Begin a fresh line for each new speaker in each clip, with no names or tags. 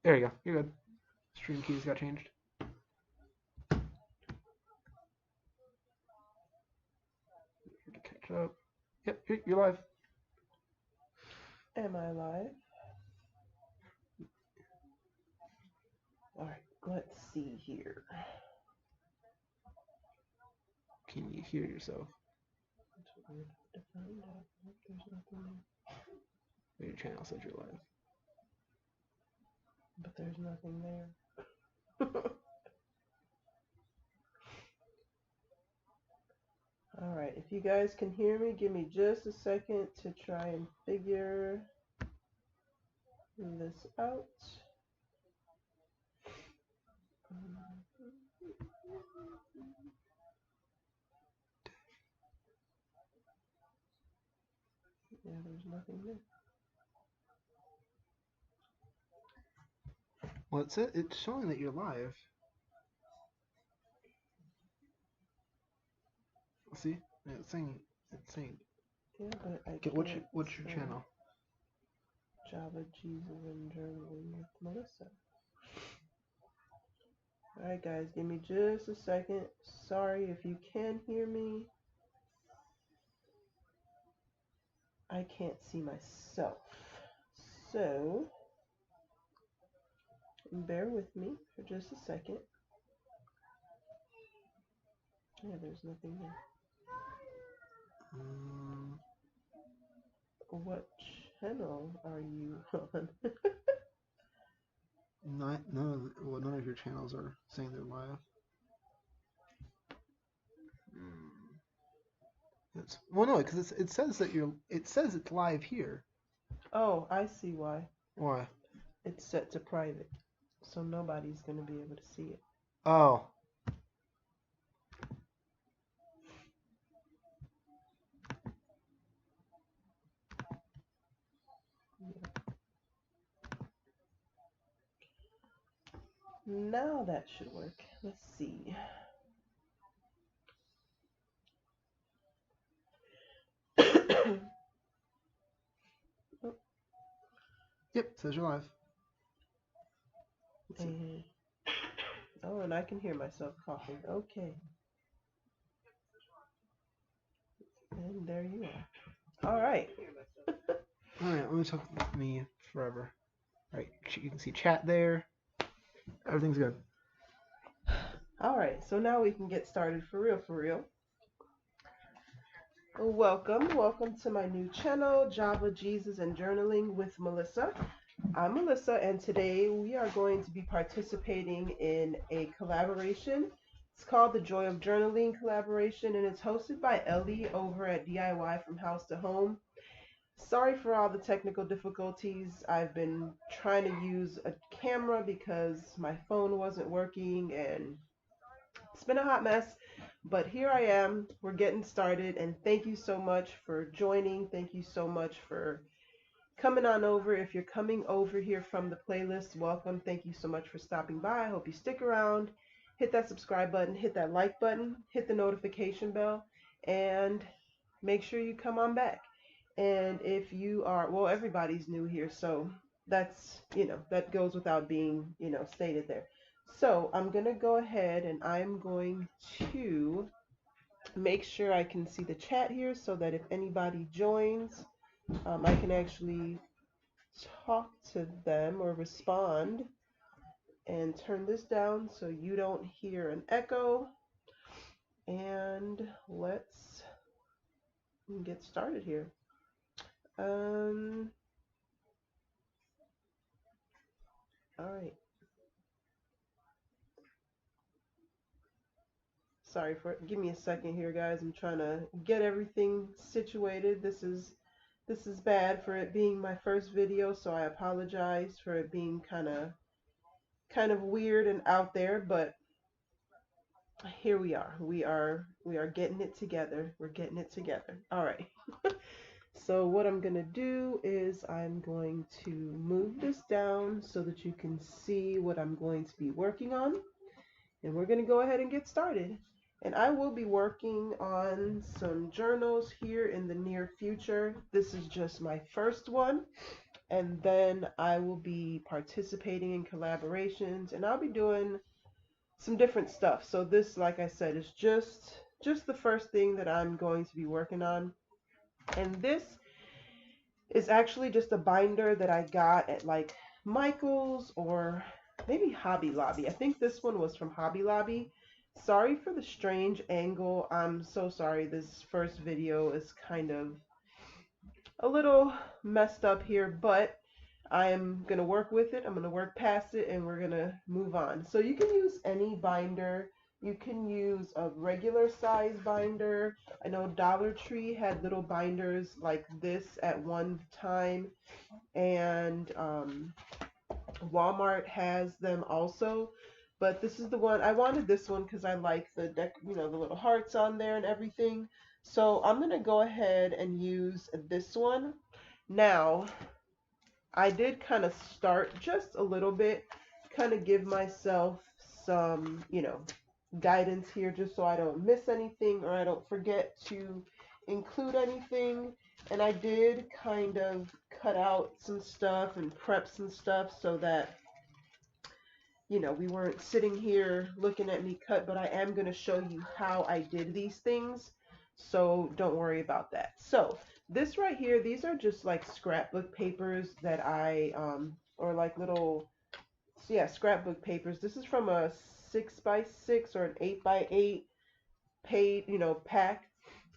There you go. You're good. Stream keys got changed. Catch up. Yep, you're live.
Am I live? All right, let's see here.
Can you hear yourself?
That's weird to find out. There's nothing there.
Your channel says you're live.
But there's nothing there. All right, if you guys can hear me, give me just a second to try and figure this out. Yeah, there's nothing there.
Well, it's showing that you're live. See, it's saying.
Yeah, but I
Okay,
can't.
what's your channel?
Java, Jesus, and Journaling with Melissa. All right, guys, give me just a second. Sorry if you can hear me. I can't see myself. So, bear with me for just a second. Yeah, there's nothing there. What channel are you on?
None of your channels are saying they're live. Well, no, because it says that it says it's live here.
Oh, I see why.
Why?
It's set to private, so nobody's going to be able to see it.
Oh.
Now that should work. Let's see.
Yep, says you're live.
And, oh, and I can hear myself coughing. Okay. And there you are. All right.
All right, let me talk with me forever. All right, you can see chat there. Everything's good.
All right, so now we can get started for real, for real. Welcome to my new channel, Java, Jesus, and Journaling with Melissa. I'm Melissa, and today we are going to be participating in a collaboration. It's called the Joy of Journaling collaboration, and it's hosted by Ellie over at DIY From House to Home. Sorry for all the technical difficulties. I've been trying to use a camera because my phone wasn't working, and it's been a hot mess. But here I am. We're getting started, and thank you so much for joining. Thank you so much for coming on over. If you're coming over here from the playlist, welcome. Thank you so much for stopping by. I hope you stick around. Hit that subscribe button, hit that like button, hit the notification bell, and make sure you come on back. And if you are, well, everybody's new here, so that's, that goes without being, stated there. So I'm going to go ahead and I'm going to make sure I can see the chat here so that if anybody joins, I can actually talk to them or respond, and turn this down so you don't hear an echo. And let's get started here. All right. Sorry for, give me a second here, guys. I'm trying to get everything situated. This is bad for it being my first video, so I apologize for it being kind of weird and out there, but here we are. We are getting it together. We're getting it together. All right. So what I'm going to do is I'm going to move this down so that you can see what I'm going to be working on. And we're going to go ahead and get started. And I will be working on some journals here in the near future. This is just my first one. and then I will be participating in collaborations, and I'll be doing some different stuff. So this, like I said, is just the first thing that I'm going to be working on. And this is actually just a binder that I got at like Michael's or maybe Hobby Lobby. I think this one was from Hobby Lobby. Sorry for the strange angle. I'm so sorry. This first video is kind of a little messed up here, but I am going to work with it. I'm going to work past it, and we're going to move on. So you can use any binder. You can use a regular size binder. I know Dollar Tree had little binders like this at one time, and Walmart has them also. But this is the one I wanted. This one because I like the the little hearts on there and everything. So I'm gonna go ahead and use this one. Now, I did kind of start just a little bit, kind of give myself some, guidance here just so I don't miss anything or I don't forget to include anything. And I did kind of cut out some stuff and prep some stuff so that, we weren't sitting here looking at me cut, but I am going to show you how I did these things. So don't worry about that. So this right here, these are just like scrapbook papers that or like little, yeah, scrapbook papers. This is from a 6x6 or an 8x8 pack.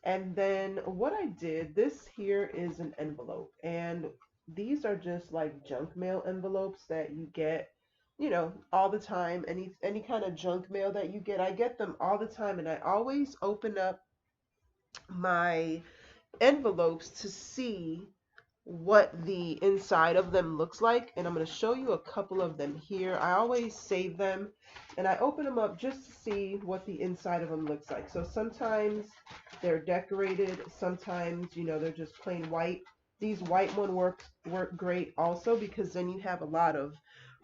And then what I did, this here is an envelope, and these are just like junk mail envelopes that you get, all the time. Any kind of junk mail that you get, I get them all the time, and I always open up my envelopes to see what the inside of them looks like, and I'm going to show you a couple of them here. I always save them and I open them up just to see what the inside of them looks like. So sometimes they're decorated, sometimes they're just plain white. These white ones work great also because then you have a lot of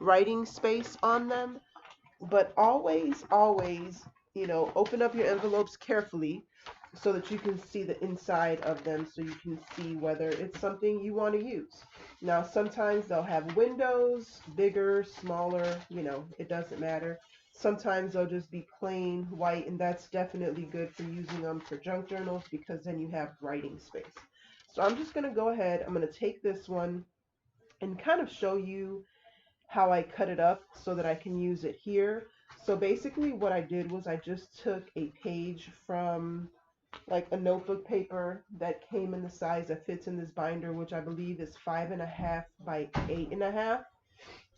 writing space on them. But always, open up your envelopes carefully so that you can see the inside of them, so you can see whether it's something you want to use. Now, sometimes they'll have windows, bigger, smaller, it doesn't matter. Sometimes they'll just be plain white, and that's definitely good for using them for junk journals because then you have writing space. So I'm just going to go ahead, I'm going to take this one and kind of show you how I cut it up so that I can use it here. So basically what I did was I just took a page from like a notebook paper that came in the size that fits in this binder, which I believe is 5.5 by 8.5.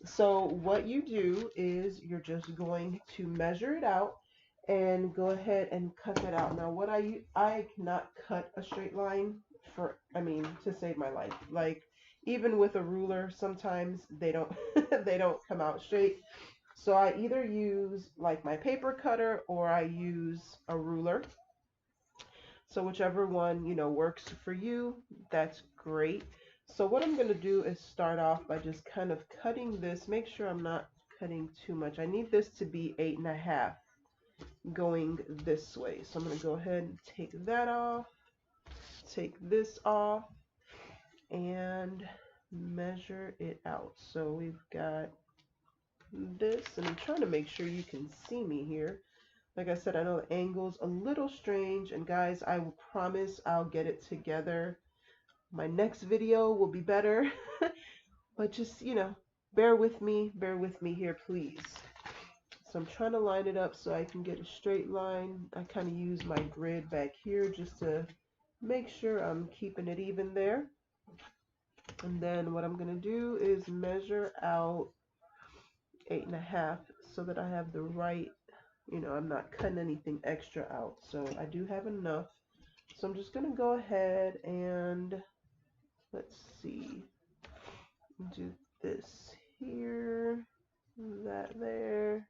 So what you do is you're just going to measure it out and go ahead and cut that out. Now what I cannot cut a straight line to save my life. Like even with a ruler, sometimes they don't they don't come out straight. So I either use like my paper cutter or I use a ruler. So whichever one, works for you, that's great. So what I'm going to do is start off by just kind of cutting this. Make sure I'm not cutting too much. I need this to be 8.5 going this way. So I'm going to go ahead and take that off, take this off, and measure it out. So we've got this, and I'm trying to make sure you can see me here. Like I said, I know the angle's a little strange, and guys, I will promise I'll get it together. My next video will be better, but just, bear with me here, please. So I'm trying to line it up so I can get a straight line. I kind of use my grid back here just to make sure I'm keeping it even there. And then what I'm going to do is measure out 8.5 so that I have the right, I'm not cutting anything extra out. So I do have enough. So I'm just going to go ahead and let's see, do this here, that there.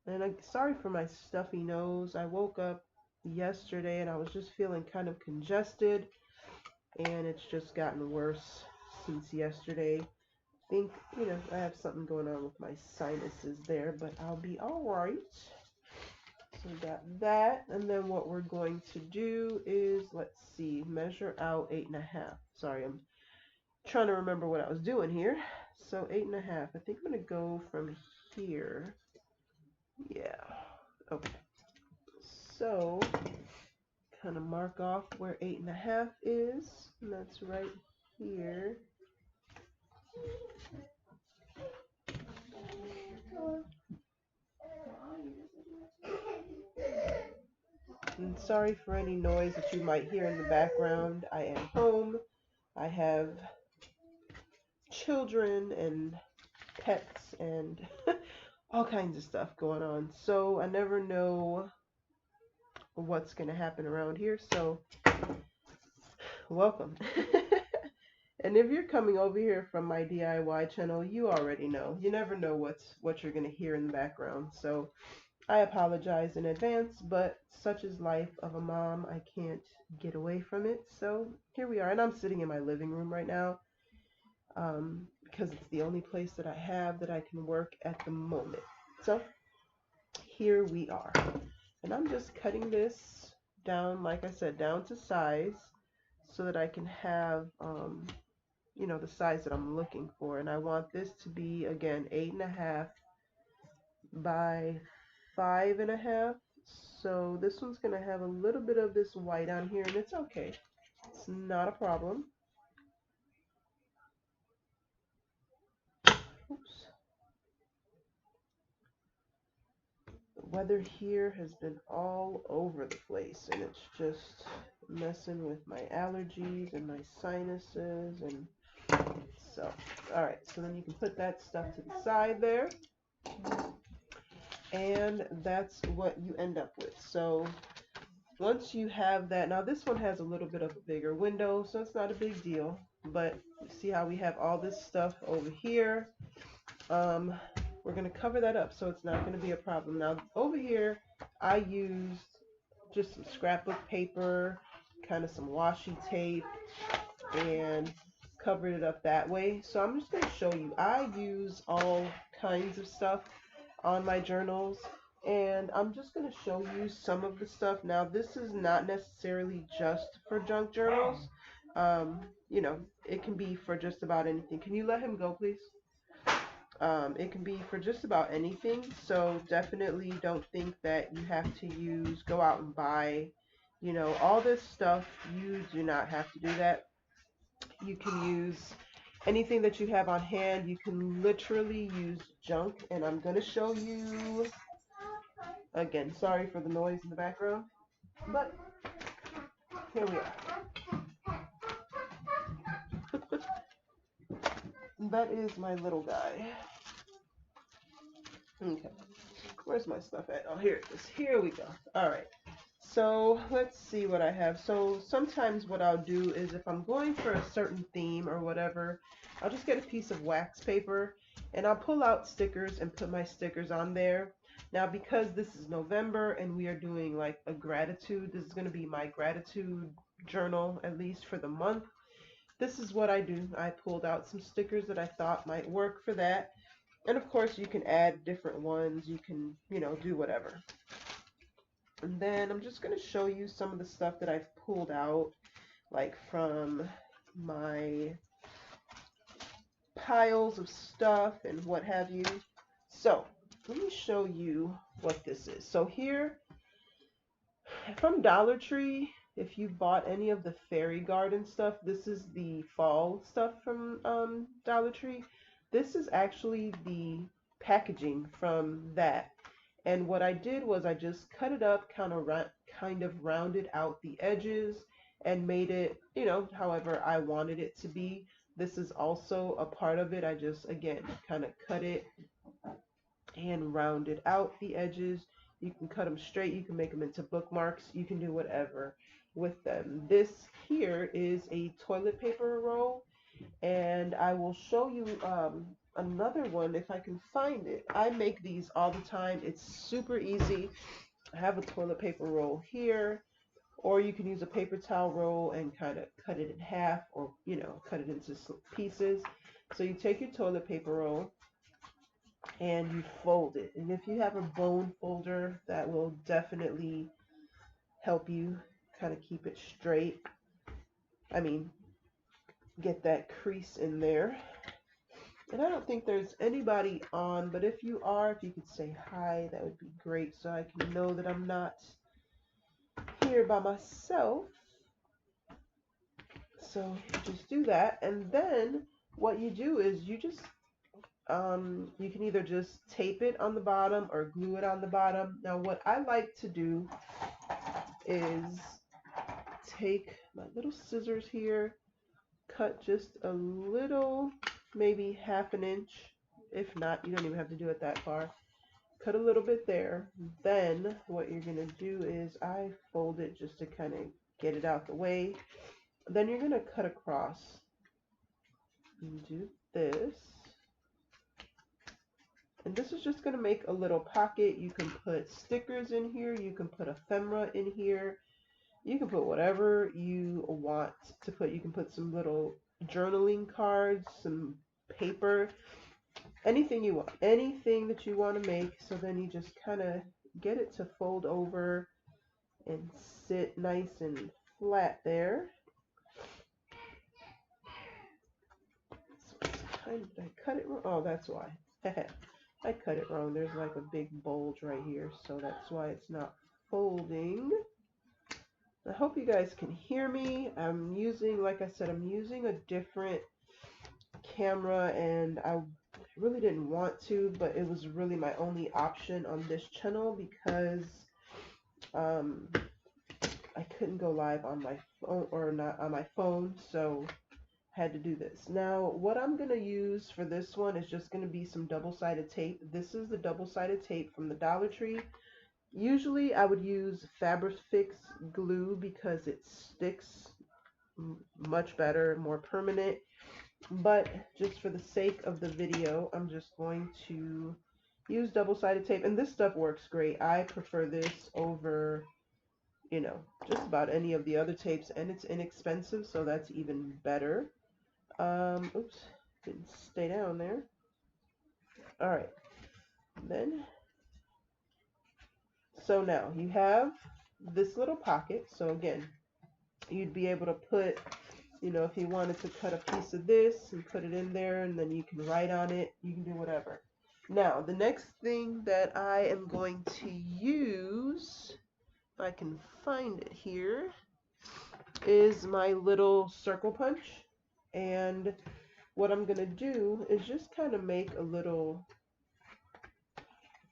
And I'm sorry for my stuffy nose. I woke up yesterday and I was just feeling kind of congested, and it's just gotten worse since yesterday. I think, I have something going on with my sinuses there, but I'll be all right. So we got that, and then what we're going to do is, let's see, measure out 8.5. Sorry, I'm trying to remember what I was doing here. So 8.5. I think I'm gonna go from here. Yeah. Okay. So kind of mark off where 8.5 is, and that's right here. And sorry for any noise that you might hear in the background. I am home. I have children and pets and all kinds of stuff going on. So I never know what's going to happen around here. So welcome. And if you're coming over here from my DIY channel, you already know. You never know what you're going to hear in the background. So I apologize in advance, but such is life of a mom. I can't get away from it. So here we are. And I'm sitting in my living room right now because it's the only place that I have that I can work at the moment. So here we are. And I'm just cutting this down, like I said, down to size so that I can have, you know, the size that I'm looking for. And I want this to be, again, 8.5 by 5.5. So this one's going to have a little bit of this white on here, and it's okay. It's not a problem. Oops. The weather here has been all over the place, and it's just messing with my allergies and my sinuses, and so, all right, so then you can put that stuff to the side there, and that's what you end up with. So once you have that, now this one has a little bit of a bigger window, so it's not a big deal, but you see how we have all this stuff over here. We're going to cover that up so it's not going to be a problem. Now over here I used just some scrapbook paper, kind of some washi tape, and covered it up that way. So I'm just going to show you. I use all kinds of stuff on my journals, and I'm just going to show you some of the stuff. Now this is not necessarily just for junk journals. You know, it can be for just about anything. Can you let him go, please? It can be for just about anything, so definitely don't think that you have to go out and buy, you know, all this stuff. You do not have to do that. You can use anything that you have on hand. You can literally use junk, and I'm going to show you, again, sorry for the noise in the background, but here we are. That is my little guy. Okay. Where's my stuff at? Oh, here it is. Here we go. All right. So let's see what I have. So sometimes what I'll do is if I'm going for a certain theme or whatever, I'll just get a piece of wax paper and I'll pull out stickers and put my stickers on there. Now because this is November and we are doing like a gratitude, this is going to be my gratitude journal, at least for the month. This is what I do. I pulled out some stickers that I thought might work for that. And of course you can add different ones. You can, you know, do whatever. And then I'm just going to show you some of the stuff that I've pulled out, like from my piles of stuff and what have you. So let me show you what this is. So here from Dollar Tree, if you bought any of the fairy garden stuff, this is the fall stuff from Dollar Tree. This is actually the packaging from that. And what I did was I just cut it up, kind of rounded out the edges and made it, you know, however I wanted it to be. This is also a part of it. I just, again, kind of cut it and rounded out the edges. You can cut them straight. You can make them into bookmarks. You can do whatever with them. This here is a toilet paper roll, and I will show you another one if I can find it. I make these all the time. It's super easy. I have a toilet paper roll here, or you can use a paper towel roll and kind of cut it in half, or, you know, cut it into pieces. So you take your toilet paper roll and you fold it. And if you have a bone folder, that will definitely help you kind of keep it straight. I mean, get that crease in there. And I don't think there's anybody on, but if you are, if you could say hi, that would be great so I can know that I'm not here by myself. So just do that, and then what you do is you just you can either just tape it on the bottom or glue it on the bottom. Now what I like to do is take my little scissors here, cut just a little, maybe half an inch. If not, you don't even have to do it that far. Cut a little bit there. Then what you're going to do is I fold it just to kind of get it out the way. Then you're going to cut across and do this. And this is just going to make a little pocket. You can put stickers in here. You can put ephemera in here. You can put whatever you want to put. You can put some little journaling cards, some paper, anything you want, anything that you want to make. So then you just kind of get it to fold over and sit nice and flat there. So did I cut it wrong? Oh, that's why. I cut it wrong. There's like a big bulge right here, so that's why it's not folding. I hope you guys can hear me. I'm using, like I said, I'm using a different camera, and I really didn't want to, but it was really my only option on this channel because I couldn't go live on my phone, or not on my phone, so I had to do this. Now, what I'm going to use for this one is just going to be some double-sided tape. This is the double-sided tape from the Dollar Tree. Usually I would use Fabri-Fix glue because it sticks much better, more permanent. But just for the sake of the video, I'm just going to use double-sided tape. And this stuff works great. I prefer this over, you know, just about any of the other tapes. And it's inexpensive, so that's even better. Oops, didn't stay down there. All right. Then, so now you have this little pocket. So again, you'd be able to put, you know, if you wanted to cut a piece of this and put it in there, and then you can write on it, you can do whatever. Now, the next thing that I am going to use, if I can find it here, is my little circle punch. And what I'm going to do is just kind of make a little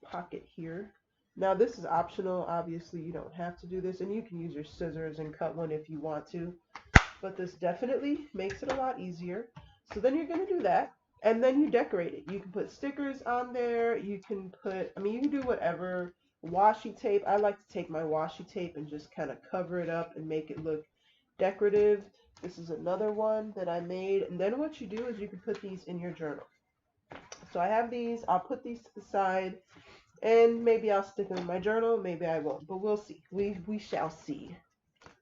pocket here. Now, this is optional. Obviously, you don't have to do this, and you can use your scissors and cut one if you want to. But this definitely makes it a lot easier. So then you're going to do that, and then you decorate it. You can put stickers on there. You can put, I mean, you can do whatever. Washi tape. I like to take my washi tape and just kind of cover it up and make it look decorative. This is another one that I made. And then what you do is you can put these in your journal. So I have these. I'll put these to the side, and maybe I'll stick them in my journal. Maybe I won't, but we'll see. We shall see.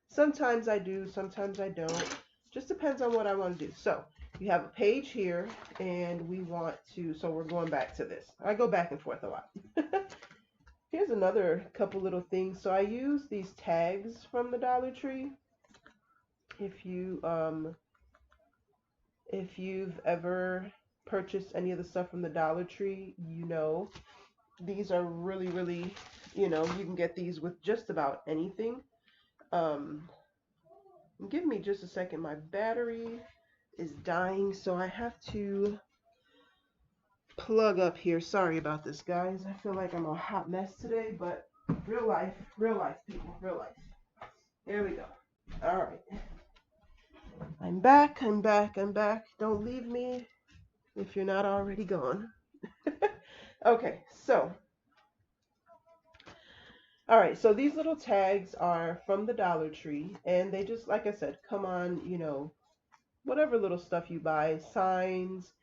Sometimes I do, sometimes I don't. Just depends on what I want to do. So you have a page here, and we want to, so we're going back to this. I go back and forth a lot. Here's another couple little things. So I use these tags from the Dollar Tree. If you've ever purchased any of the stuff from the Dollar Tree, you know these are really, really, you know, you can get these with just about anything. Give me just a second. My battery is dying, so I have to plug up here. Sorry about this, guys. I feel like I'm a hot mess today, but real life, people, real life. There we go. All right. I'm back. Don't leave me if you're not already gone. Okay, so. All right, so these little tags are from the Dollar Tree, and they just, like I said, come on, you know, whatever little stuff you buy, signs,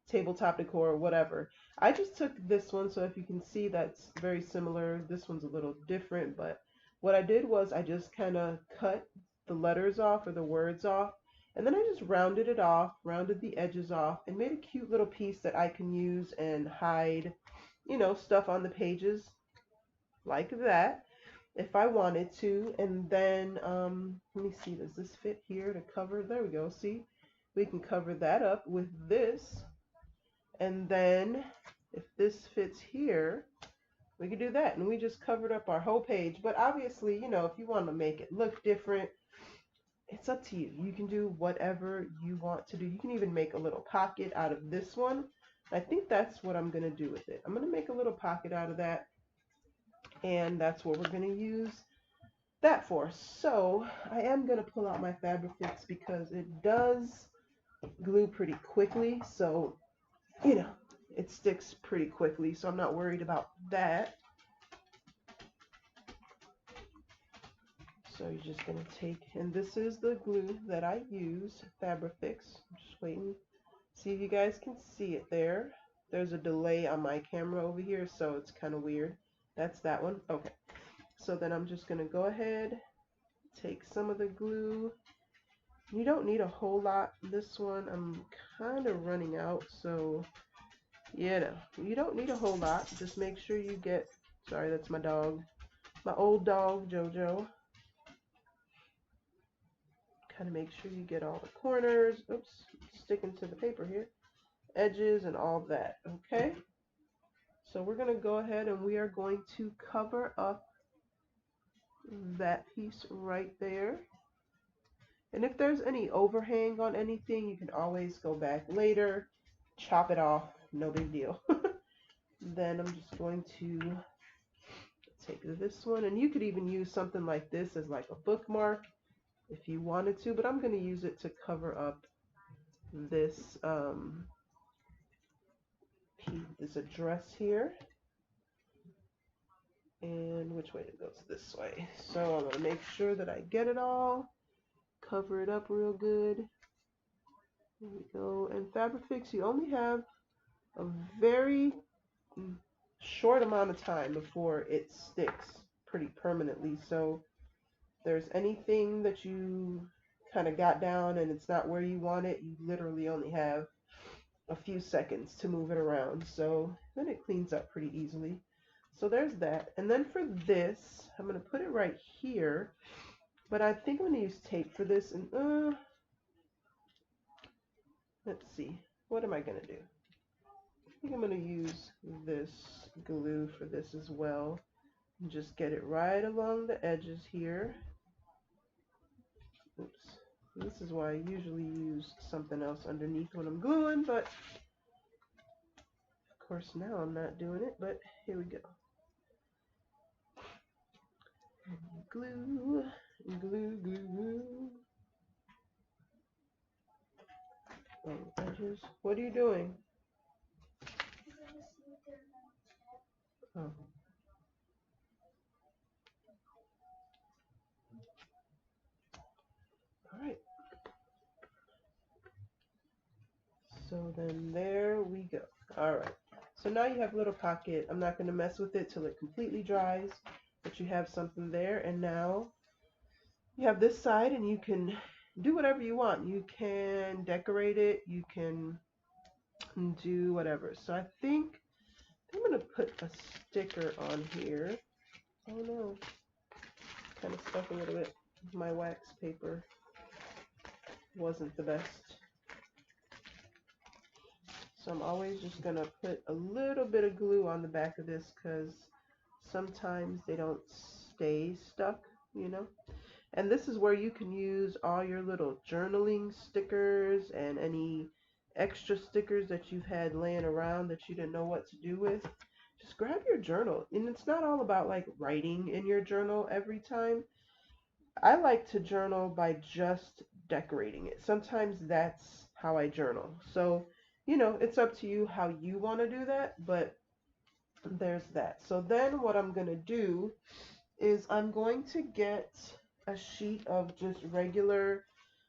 tabletop decor, whatever. I just took this one, so if you can see, that's very similar. This one's a little different, but what I did was I just kind of cut the letters off, or the words off, and then I just rounded it off, rounded the edges off, and made a cute little piece that I can use and hide, you know, stuff on the pages like that if I wanted to. And then let me see, does this fit here to cover? There we go. See, we can cover that up with this. And then if this fits here, we could do that. And we just covered up our whole page. But obviously, you know, if you want to make it look different, it's up to you. You can do whatever you want to do. You can even make a little pocket out of this one. I think that's what I'm going to do with it. I'm going to make a little pocket out of that. And that's what we're going to use that for. So I am going to pull out my Fabrifix because it does glue pretty quickly. So, you know, it sticks pretty quickly. So I'm not worried about that. So you're just going to take, and this is the glue that I use, Fabrifix. I'm just waiting. See if you guys can see it there. There's a delay on my camera over here, so it's kind of weird. That's that one. Okay. So then I'm just going to go ahead, take some of the glue. You don't need a whole lot. This one I'm kind of running out, so you know, you don't need a whole lot. Just make sure you get, sorry, that's my dog. My old dog, Jojo. Kind of make sure you get all the corners. Oops, sticking to the paper here. Edges and all that. Okay. So we're going to go ahead and we are going to cover up that piece right there. And if there's any overhang on anything, you can always go back later, chop it off, no big deal. Then I'm just going to take this one, and you could even use something like this as like a bookmark if you wanted to, but I'm going to use it to cover up this this address here. And which way it goes? This way. So I'm going to make sure that I get it all, cover it up real good. There we go. And Fabrifix, you only have a very short amount of time before it sticks pretty permanently. So if there's anything that you kind of got down and it's not where you want it, you literally only have a few seconds to move it around. So then it cleans up pretty easily. So there's that. And then for this, I'm going to put it right here. But I think I'm going to use tape for this. And let's see. What am I going to do? I think I'm going to use this glue for this as well. And just get it right along the edges here. Oops. This is why I usually use something else underneath when I'm gluing. But of course now I'm not doing it. But here we go. Glue, glue, glue, glue. Oh, edges. What are you doing? Oh. Alright. So then there we go. Alright. So now you have a little pocket. I'm not going to mess with it till it completely dries. But you have something there. And now you have this side and you can do whatever you want. You can decorate it. You can do whatever. So I think I'm going to put a sticker on here. Oh no. Kind of stuck a little bit. My wax paper wasn't the best. So I'm always just going to put a little bit of glue on the back of this because sometimes they don't stay stuck, you know. And this is where you can use all your little journaling stickers and any extra stickers that you've had laying around that you didn't know what to do with. Just grab your journal. And it's not all about like writing in your journal every time. I like to journal by just decorating it. Sometimes that's how I journal. So, you know, it's up to you how you want to do that, but there's that. So then what I'm going to do is I'm going to get a sheet of just regular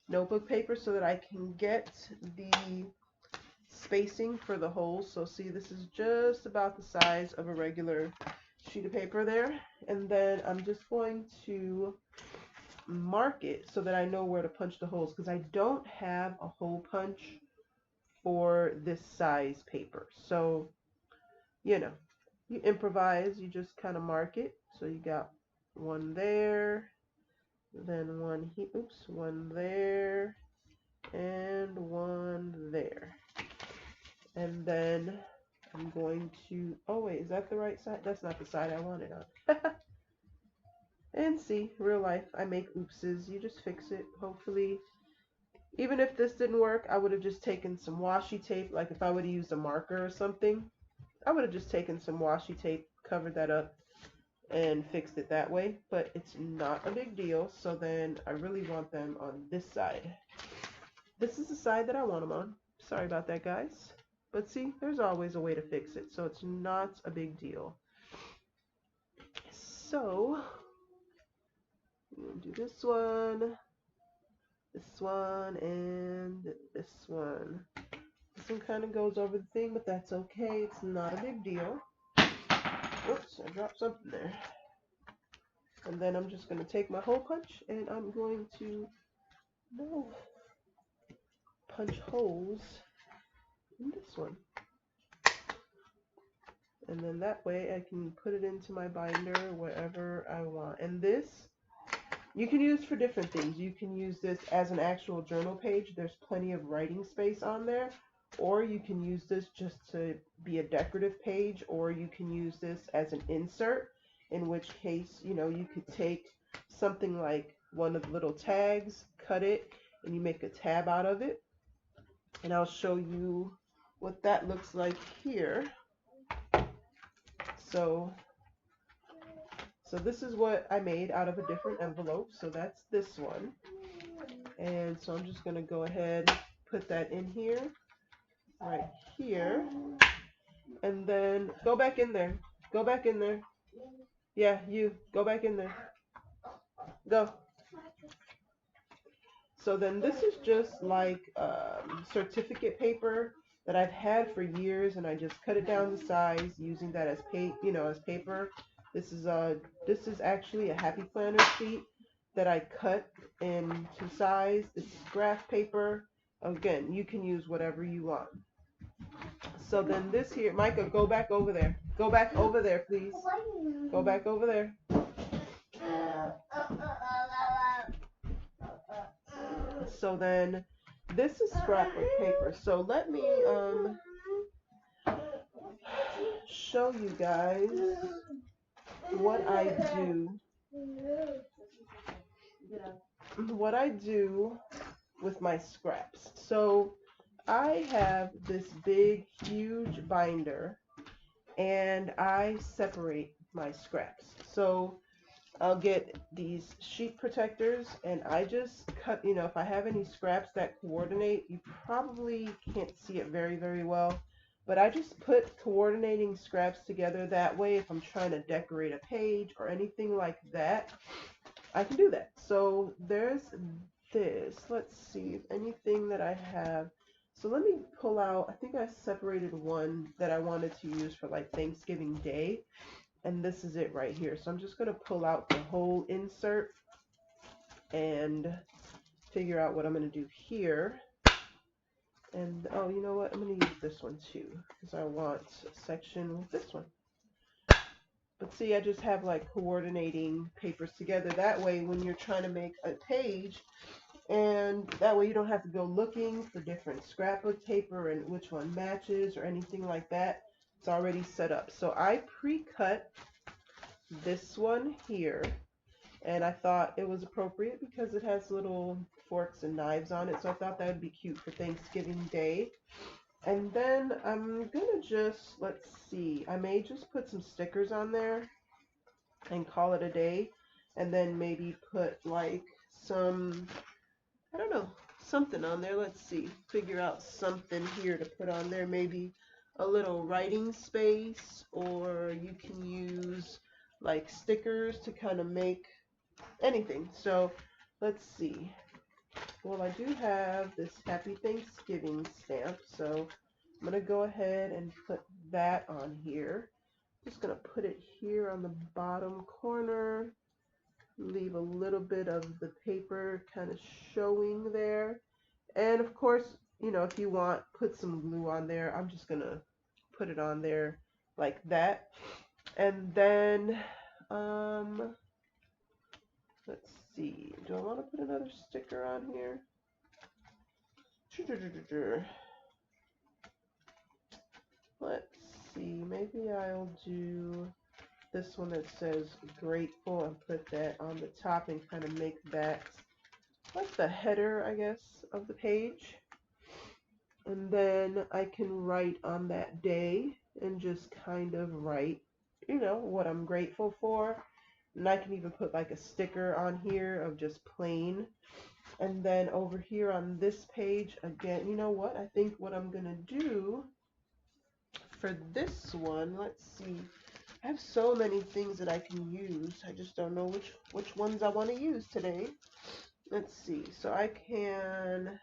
notebook paper so that I can get the spacing for the holes. So see, this is just about the size of a regular sheet of paper there. And then I'm just going to mark it so that I know where to punch the holes because I don't have a hole punch for this size paper. So, you know, you improvise, you just kind of mark it. So you got one there, then one here, oops, one there, and one there. And then I'm going to, oh wait, is that the right side? That's not the side I wanted on. And see, real life, I make oopses. You just fix it. Hopefully, even if this didn't work, I would have just taken some washi tape. Like if I would have used a marker or something, I would have just taken some washi tape, covered that up, and fixed it that way. But it's not a big deal. So then I really want them on this side. This is the side that I want them on. Sorry about that, guys. But see, there's always a way to fix it. So it's not a big deal. So I'm going to do this one, and this one. This one kind of goes over the thing, but that's okay. It's not a big deal. Oops, I dropped something there. And then I'm just going to take my hole punch, and I'm going to punch holes in this one. And then that way I can put it into my binder wherever I want. And this you can use for different things. You can use this as an actual journal page. There's plenty of writing space on there. Or you can use this just to be a decorative page, or you can use this as an insert, in which case, you know, you could take something like one of the little tags, cut it, and you make a tab out of it. And I'll show you what that looks like here. So this is what I made out of a different envelope. So that's this one. And so I'm just going to go ahead and put that in here, right here. And then go back in there. Go back in there. Yeah, you. Go back in there. Go. So then this is just like certificate paper that I've had for years, and I just cut it down to size using that as as paper. This is actually a Happy Planner sheet that I cut into size. This is graph paper. Again, you can use whatever you want. So then this here, Micah, go back over there. Go back over there, please. Go back over there. So then this is scrapbook paper. So let me show you guys what I do. What I do with my scraps. So I have this big, huge binder, and I separate my scraps. So I'll get these sheet protectors, and I just cut, if I have any scraps that coordinate, you probably can't see it very, very well, but I just put coordinating scraps together. That way, if I'm trying to decorate a page or anything like that, I can do that. So there's this. Let's see if anything that I have. So let me pull out, I think I separated one that I wanted to use for like Thanksgiving Day. And this is it right here. So I'm just going to pull out the whole insert and figure out what I'm going to do here. And oh, you know what? I'm going to use this one too, because I want a section with this one. But see, I just have like coordinating papers together. That way, when you're trying to make a page, and that way you don't have to go looking for different scrapbook paper and which one matches or anything like that. It's already set up. So I pre-cut this one here, and I thought it was appropriate because it has little forks and knives on it, so I thought that would be cute for Thanksgiving Day. And then I'm gonna just, let's see, I may just put some stickers on there and call it a day, and then maybe put like some, I don't know, something on there. Let's see, figure out something here to put on there, maybe a little writing space, or you can use like stickers to kind of make anything. So let's see. Well, I do have this Happy Thanksgiving stamp, so I'm going to go ahead and put that on here. Just going to put it here on the bottom corner, leave a little bit of the paper kind of showing there. And of course, if you want, put some glue on there. I'm just going to put it on there like that. And then, let's see, do I want to put another sticker on here? Let's see, maybe I'll do this one that says grateful and put that on the top and kind of make that like the header, I guess, of the page. And then I can write on that day and just kind of write, you know, what I'm grateful for. And I can even put like a sticker on here of just plain. And then over here on this page, again, you know what? I think what I'm going to do for this one, let's see. I have so many things that I can use. I just don't know which ones I want to use today. Let's see. So I can,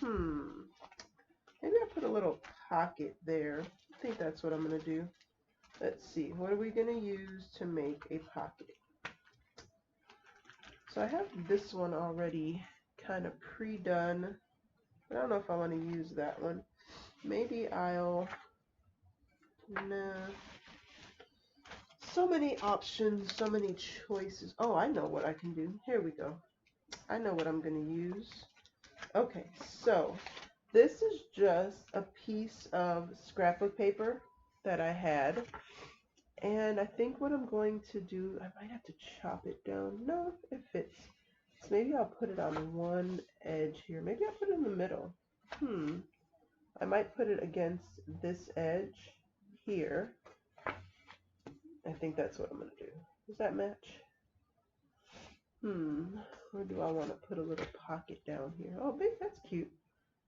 maybe I put a little pocket there. I think that's what I'm going to do. Let's see. What are we going to use to make a pocket? So I have this one already kind of pre-done. I don't know if I want to use that one. Maybe I'll, nah. So many options, so many choices. Oh, I know what I can do. Here we go. I know what I'm going to use. Okay, so this is just a piece of scrapbook paper that I had. And I think what I'm going to do, I might have to chop it down. No, it fits. So maybe I'll put it on one edge here. Maybe I'll put it in the middle. I might put it against this edge here. I think that's what I'm going to do. Does that match? Or do I want to put a little pocket down here? Oh, maybe that's cute.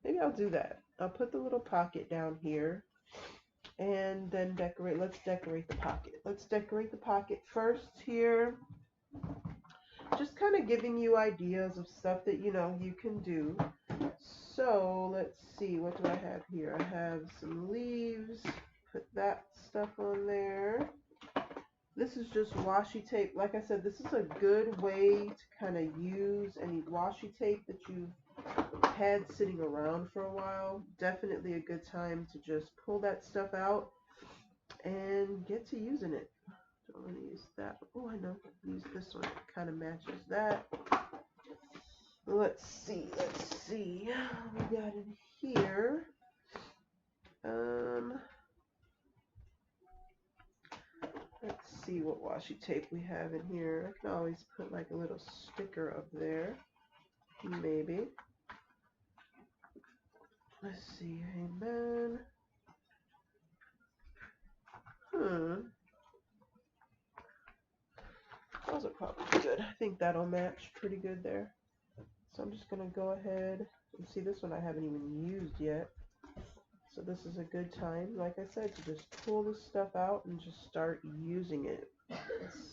Maybe I'll do that. I'll put the little pocket down here and then decorate. Let's decorate the pocket. Let's decorate the pocket first here. Just kind of giving you ideas of stuff that, you know, you can do. So let's see, what do I have here? I have some leaves. Put that stuff on there. This is just washi tape. Like I said, this is a good way to kind of use any washi tape that you've had sitting around for a while. Definitely a good time to just pull that stuff out and get to using it. So I'm going to use that. Oh, I know. Use this one. It kind of matches that. Let's see. We got in here. Let's see what washi tape we have in here. I can always put like a little sticker up there. Maybe. Let's see. Amen. Those are probably good. I think that'll match pretty good there. So I'm just going to go ahead and see, this one I haven't even used yet. So this is a good time, like I said, to just pull this stuff out and just start using it.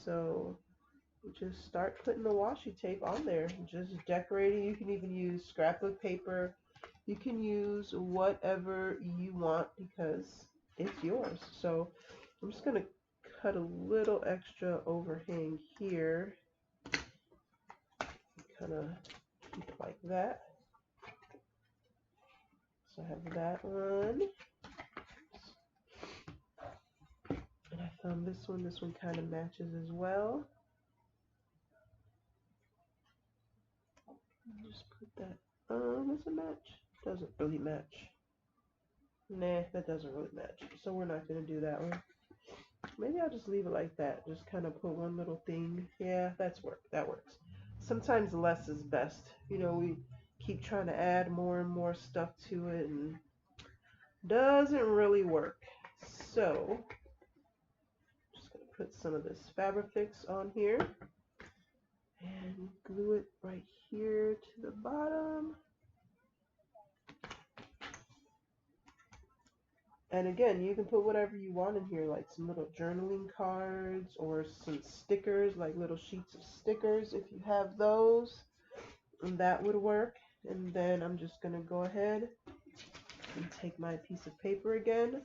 So just start putting the washi tape on there, just decorating. You can even use scrapbook paper. You can use whatever you want because it's yours. So I'm just going to cut a little extra overhang here. Kind of keep it like that. So I have that one. And I found this one. This one kind of matches as well. Just put that. Does it match? Doesn't really match. Nah, that doesn't really match. So we're not going to do that one. Maybe I'll just leave it like that. Just kind of put one little thing. Yeah, that works. Sometimes less is best. You know, we keep trying to add more and more stuff to it and doesn't really work. So just going to put some of this Fabrifix on here and glue it right here to the bottom. And again, you can put whatever you want in here, like some little journaling cards or some stickers, like little sheets of stickers if you have those. And that would work. And then I'm just going to go ahead and take my piece of paper again.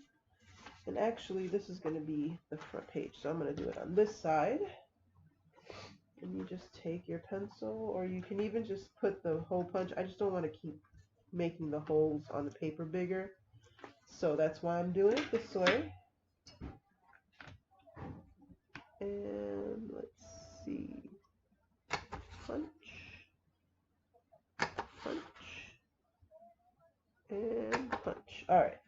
And actually, this is going to be the front page. So I'm going to do it on this side. And you just take your pencil, or you can even just put the hole punch. I just don't want to keep making the holes on the paper bigger. So that's why I'm doing it this way. And let's see. Punch. Punch. All right.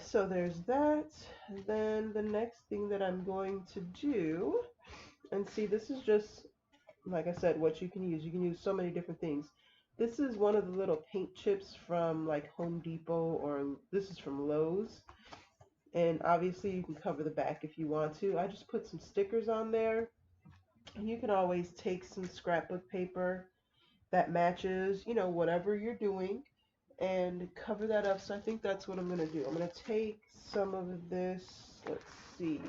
So there's that. And then the next thing that I'm going to do, and see, this is just, like I said, what you can use. You can use so many different things. This is one of the little paint chips from like Home Depot, or this is from Lowe's. And obviously you can cover the back if you want to. I just put some stickers on there. And you can always take some scrapbook paper that matches, you know, whatever you're doing, and cover that up. So I think that's what I'm going to do. I'm going to take some of this, let's see.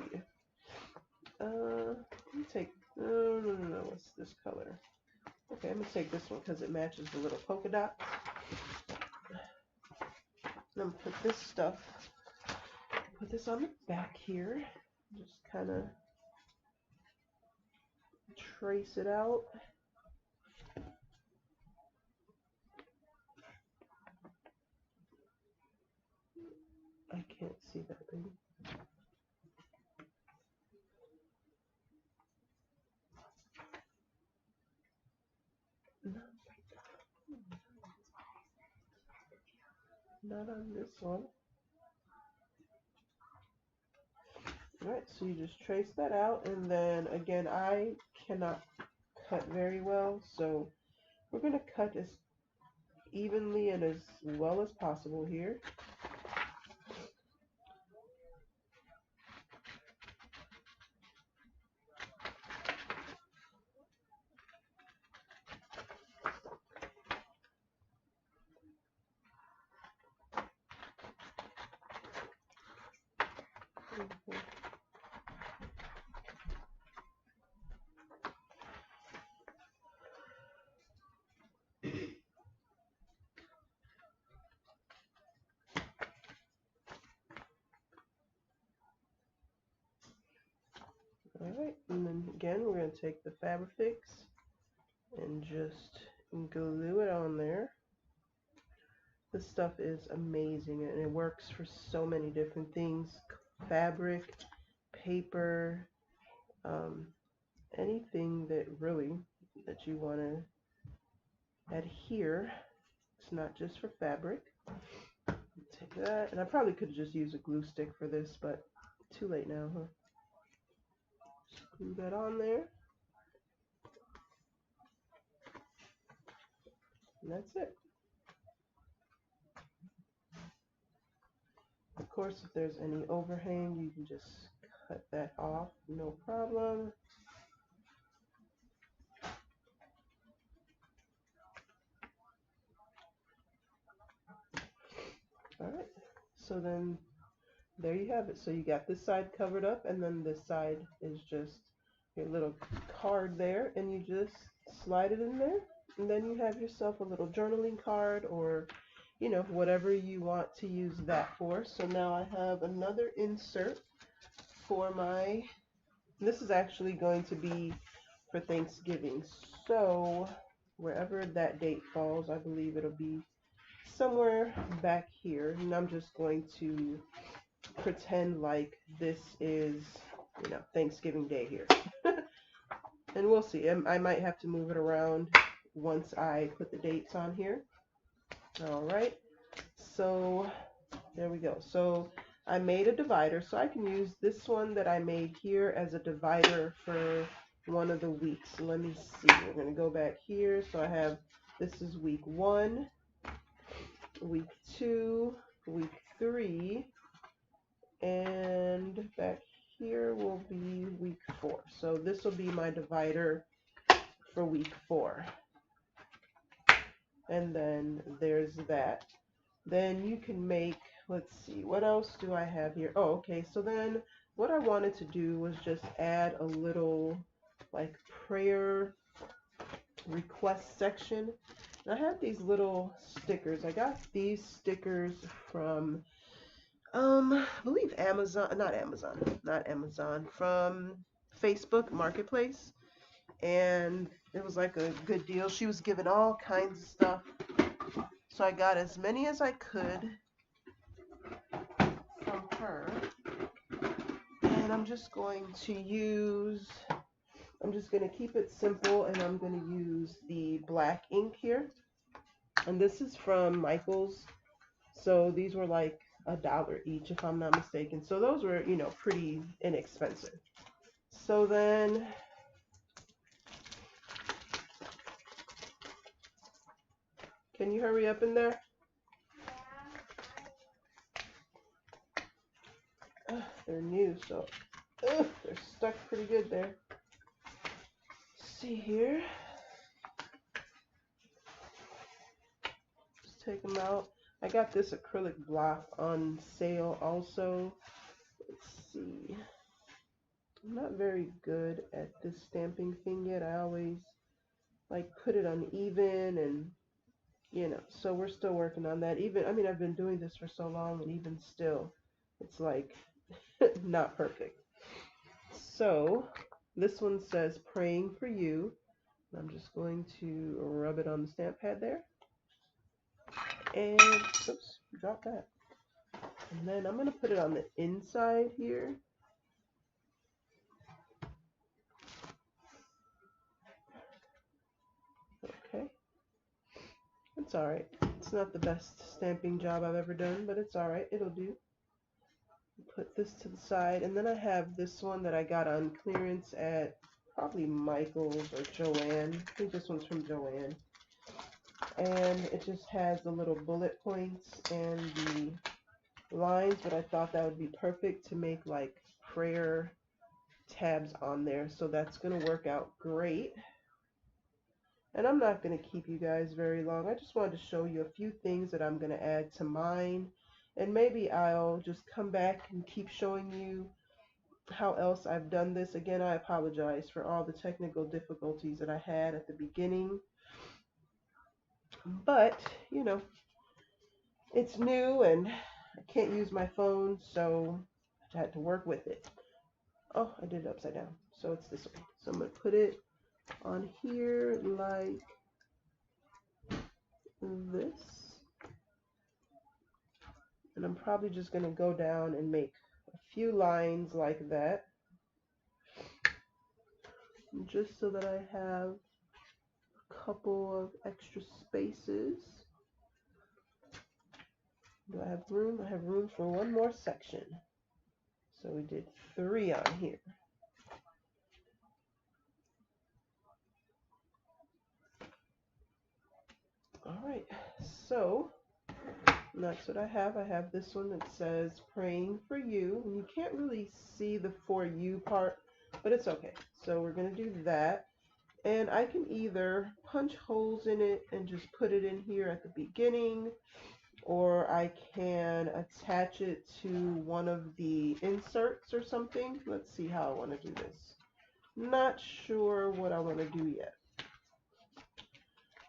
Let me take, no, what's this color? Okay, I'm going to take this one because it matches the little polka dot. I'm going to put this stuff, put this on the back here. Just kind of trace it out. I can't see that thing. Not on this one. Alright, so you just trace that out, and then again, I cannot cut very well, so we're going to cut as evenly and as well as possible here. Alright, and then again, we're going to take the Fabrifix and just glue it on there. This stuff is amazing, and it works for so many different things. Fabric, paper, anything that really that you want to adhere. It's not just for fabric. Take that, and I probably could have just used a glue stick for this, but too late now, huh? Just glue that on there. And that's it. Of course, if there's any overhang, you can just cut that off, no problem. Alright, so then there you have it. So you got this side covered up, and then this side is just your little card there, and you just slide it in there, and then you have yourself a little journaling card, or you know, whatever you want to use that for. So now I have another insert for my, this is actually going to be for Thanksgiving, so wherever that date falls, I believe it'll be somewhere back here, and I'm just going to pretend like this is, you know, Thanksgiving Day here. And we'll see. I might have to move it around once I put the dates on here. Alright, so there we go. So I made a divider, so I can use this one that I made here as a divider for one of the weeks. So let me see. We're going to go back here. So I have, this is week 1, week 2, week 3, and back here will be week 4. So this will be my divider for week 4. And then there's that. Then you can make, let's see, what else do I have here? Oh, okay, so then what I wanted to do was just add a little like prayer request section. And I have these little stickers. I got these stickers from I believe Amazon, not Amazon, from Facebook Marketplace. And it was like a good deal. She was giving all kinds of stuff. So I got as many as I could from her. And I'm just going to use, I'm just going to keep it simple, and I'm going to use the black ink here. And this is from Michaels. So these were like $1 each, if I'm not mistaken. So those were, you know, pretty inexpensive. So then can you hurry up in there? They're new, so they're stuck pretty good there. Let's see here. Just take them out. I got this acrylic block on sale also. Let's see. I'm not very good at this stamping thing yet. I always like put it uneven, and you know, so we're still working on that. Even, I mean, I've been doing this for so long, and even still it's like not perfect. So this one says praying for you. I'm just going to rub it on the stamp pad there, and oops, drop that. And then I'm going to put it on the inside here. Okay, it's alright. It's not the best stamping job I've ever done, but it's alright, it'll do. Put this to the side, and then I have this one that I got on clearance at probably Michael's or Joann. I think this one's from Joann. And it just has the little bullet points and the lines, but I thought that would be perfect to make like prayer tabs on there. So that's going to work out great. And I'm not going to keep you guys very long. I just wanted to show you a few things that I'm going to add to mine. And maybe I'll just come back and keep showing you how else I've done this. Again, I apologize for all the technical difficulties that I had at the beginning. But, you know, it's new and I can't use my phone, so I had to work with it. Oh, I did it upside down. So it's this way. So I'm going to put it on here like this. And I'm probably just going to go down and make a few lines like that, just so that I have a couple of extra spaces. Do I have room? I have room for one more section. So we did 3 on here. Alright, so that's what I have. I have this one that says praying for you. And you can't really see the for you part, but it's okay. So we're going to do that. And I can either punch holes in it and just put it in here at the beginning, or I can attach it to one of the inserts or something. Let's see how I want to do this. Not sure what I want to do yet.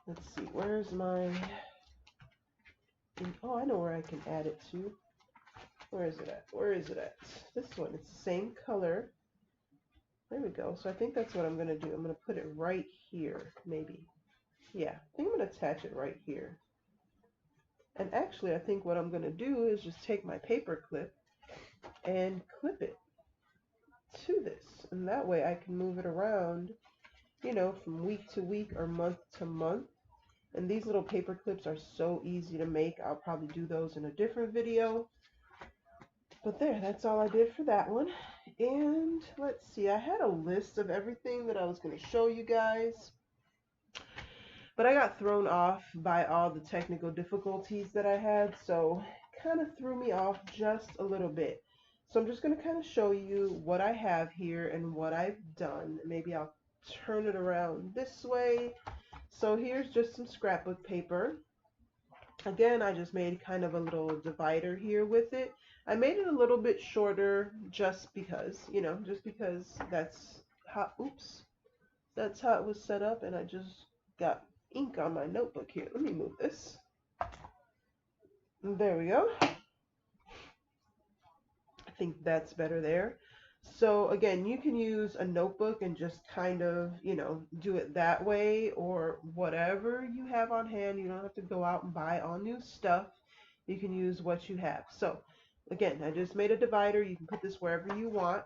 Let's see, where's my... Oh, I know where I can add it to. Where is it at? Where is it at? This one. It's the same color. There we go. So I think that's what I'm going to do. I'm going to put it right here, maybe. Yeah, I think I'm going to attach it right here. And actually, I think what I'm going to do is just take my paper clip and clip it to this. And that way I can move it around, you know, from week to week or month to month. And these little paper clips are so easy to make. I'll probably do those in a different video. But there, that's all I did for that one. And let's see, I had a list of everything that I was going to show you guys. But I got thrown off by all the technical difficulties that I had. So it kind of threw me off just a little bit. So I'm just going to kind of show you what I have here and what I've done. Maybe I'll turn it around this way. So here's just some scrapbook paper. Again, I just made kind of a little divider here with it. I made it a little bit shorter just because, you know, just because that's how, oops, that's how it was set up, and I just got ink on my notebook here. Let me move this. There we go. I think that's better there. So again, you can use a notebook and just kind of, you know, do it that way, or whatever you have on hand. You don't have to go out and buy all new stuff. You can use what you have. So again, I just made a divider. You can put this wherever you want.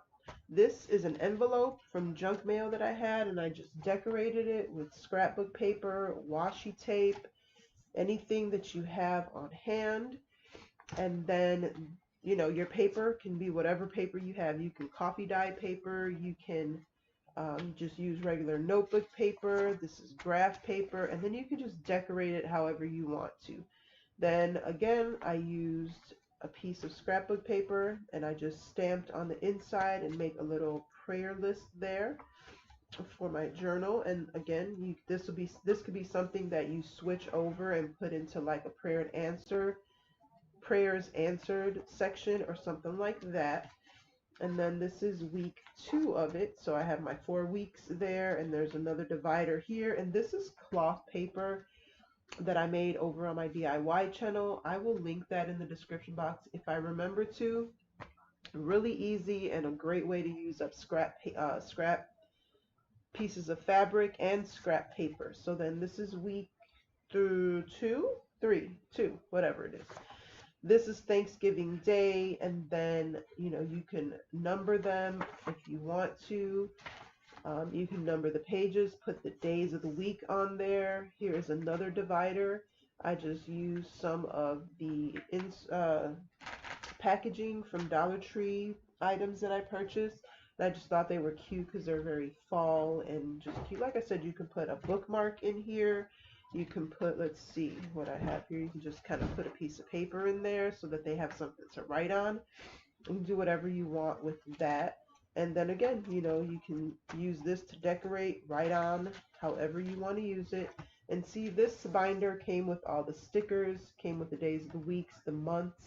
This is an envelope from junk mail that I had, and I just decorated it with scrapbook paper, washi tape, anything that you have on hand. And then, you know, your paper can be whatever paper you have. You can coffee dye paper, you can just use regular notebook paper. This is graph paper, and then you can just decorate it however you want to. Then again, I used a piece of scrapbook paper and I just stamped on the inside and make a little prayer list there for my journal. And again, this could be something that you switch over and put into like a prayers answered section or something like that. And then this is week 2 of it. So I have my 4 weeks there, and there's another divider here. And this is cloth paper that I made over on my DIY channel. I will link that in the description box if I remember to. Really easy and a great way to use up scrap pieces of fabric and scrap paper. So then this is week through 2, 3, 2, whatever it is. This is Thanksgiving Day, and then, you know, you can number them if you want to. You can number the pages, put the days of the week on there. Here is another divider. I just used some of the packaging from Dollar Tree items that I purchased. And I just thought they were cute because they're very fall and just cute. Like I said, you can put a bookmark in here. You can put, let's see what I have here. You can just kind of put a piece of paper in there so that they have something to write on. You can do whatever you want with that. And then again, you know, you can use this to decorate, write on, however you want to use it. And see, this binder came with all the stickers, came with the days of the weeks, the months.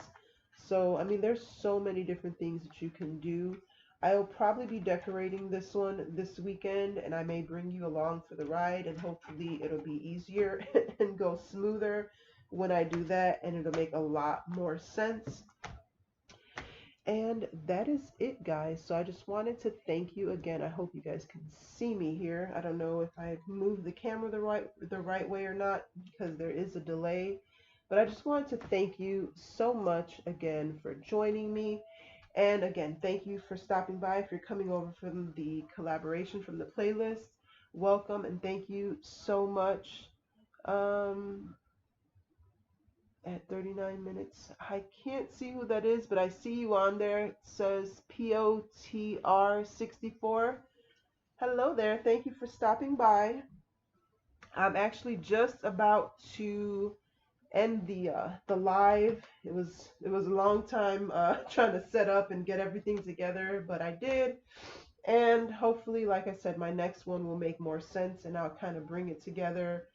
So, I mean, there's so many different things that you can do. I'll probably be decorating this one this weekend, and I may bring you along for the ride, and hopefully it'll be easier and go smoother when I do that, and it'll make a lot more sense. And that is it, guys. So I just wanted to thank you again. I hope you guys can see me here. I don't know if I moved the camera the right way or not because there is a delay. But I just wanted to thank you so much again for joining me. And again, thank you for stopping by. If you're coming over from the collaboration from the playlist, welcome and thank you so much. At 39 minutes. I can't see who that is, but I see you on there. It says POTR64. Hello there. Thank you for stopping by. I'm actually just about to end the live. It was a long time trying to set up and get everything together, but I did. And hopefully, like I said, my next one will make more sense and I'll kind of bring it together,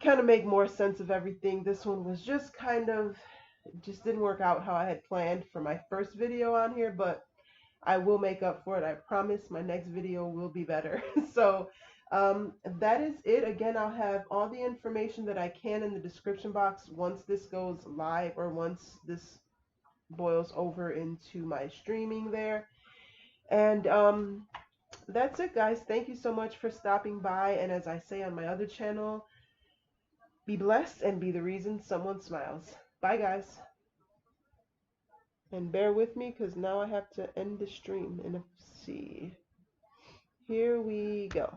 kind of make more sense of everything. This one was just kind of, just didn't work out how I had planned for my first video on here, but I will make up for it. I promise my next video will be better. So that is it. Again, I'll have all the information that I can in the description box once this goes live or once this boils over into my streaming there. And that's it, guys. Thank you so much for stopping by. And as I say on my other channel, be blessed and be the reason someone smiles. Bye, guys. And bear with me because now I have to end the stream. And let's see. Here we go.